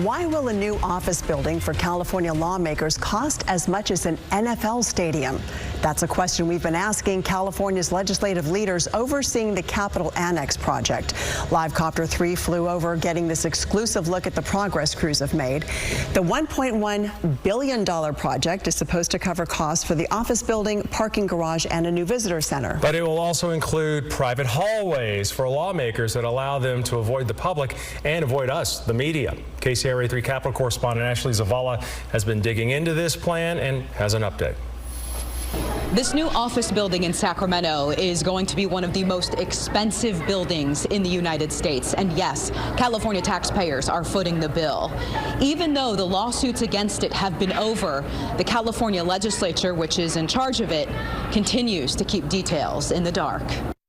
Why will a new office building for California lawmakers cost as much as an NFL stadium? That's a question we've been asking California's legislative leaders overseeing the Capitol Annex project. Live Copter 3 flew over, getting this exclusive look at the progress crews have made. The $1.1 billion project is supposed to cover costs for the office building, parking garage, and a new visitor center. But it will also include private hallways for lawmakers that allow them to avoid the public and avoid us, the media. KCRA 3 Capitol correspondent Ashley Zavala has been digging into this plan and has an update. This new office building in Sacramento is going to be one of the most expensive buildings in the United States. And yes, California taxpayers are footing the bill. Even though the lawsuits against it have been over, the California legislature, which is in charge of it, continues to keep details in the dark.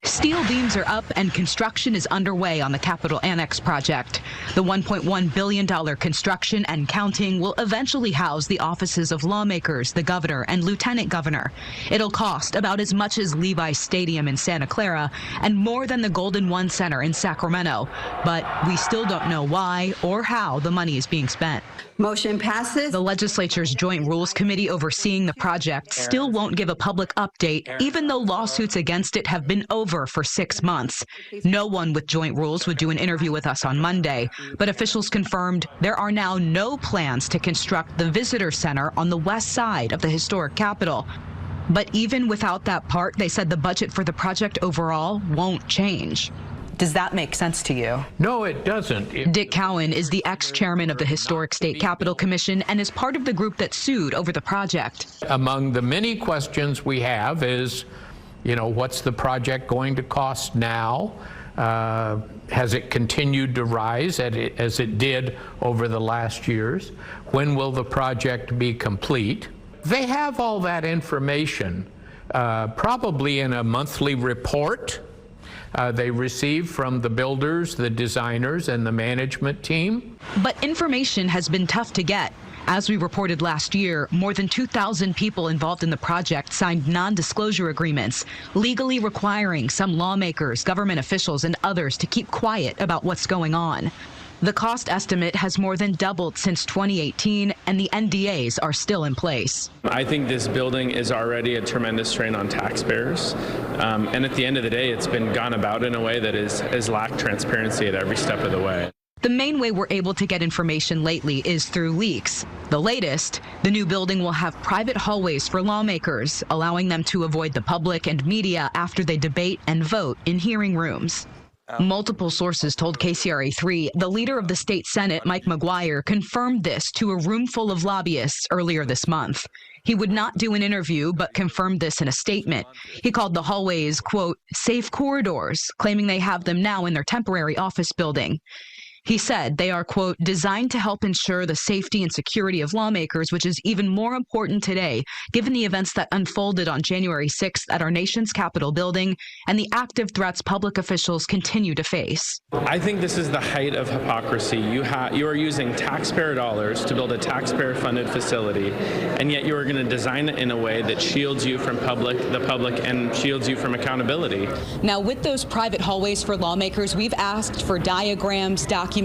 Steel beams are up and construction is underway on the Capitol Annex project. The $1.1 billion construction and counting will eventually house the offices of lawmakers, the governor, and lieutenant governor. It'll cost about as much as Levi's Stadium in Santa Clara and more than the Golden One Center in Sacramento. But we still don't know why or how the money is being spent. Motion passes. The legislature's Joint Rules Committee overseeing the project still won't give a public update, even though lawsuits against it have been over for 6 months. No one with Joint Rules would do an interview with us on Monday, but officials confirmed there are now no plans to construct the visitor center on the west side of the historic Capitol. But even without that part, they said the budget for the project overall won't change. Does that make sense to you? No, it doesn't. Dick Cowan is the ex-chairman of the Historic State Capitol Commission and is part of the group that sued over the project. Among the many questions we have is, what's the project going to cost now? Has it continued to rise as it did over the last years? When will the project be complete? They have all that information, probably in a monthly report they receive from the builders, the designers, and the management team. But information has been tough to get. As we reported last year, more than 2,000 people involved in the project signed non-disclosure agreements, legally requiring some lawmakers, government officials, and others to keep quiet about what's going on. The cost estimate has more than doubled since 2018, and the NDAs are still in place. I think this building is already a tremendous strain on taxpayers. And at the end of the day, it's been gone about in a way that has lacked transparency at every step of the way. The main way we're able to get information lately is through leaks. The latest, the new building will have private hallways for lawmakers, allowing them to avoid the public and media after they debate and vote in hearing rooms. Multiple sources told KCRA 3 the leader of the state Senate, Mike McGuire, confirmed this to a room full of lobbyists earlier this month. He would not do an interview, but confirmed this in a statement. He called the hallways, quote, safe corridors, claiming they have them now in their temporary office building. He said they are, quote, designed to help ensure the safety and security of lawmakers, which is even more important today, given the events that unfolded on January 6th at our nation's Capitol building and the active threats public officials continue to face. I think this is the height of hypocrisy. You are using taxpayer dollars to build a taxpayer-funded facility, and yet you are going to design it in a way that shields you from the public, and shields you from accountability. Now, with those private hallways for lawmakers, we've asked for diagrams, documents,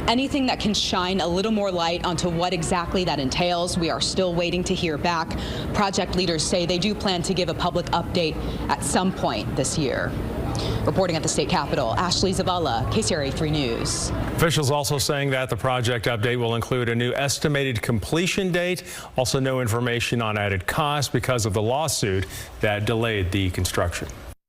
anything that can shine a little more light onto what exactly that entails. We are still waiting to hear back. Project leaders say they do plan to give a public update at some point this year. Reporting at the state capitol, Ashley Zavala, KCRA 3 News. Officials also saying that the project update will include a new estimated completion date. Also, no information on added costs because of the lawsuit that delayed the construction.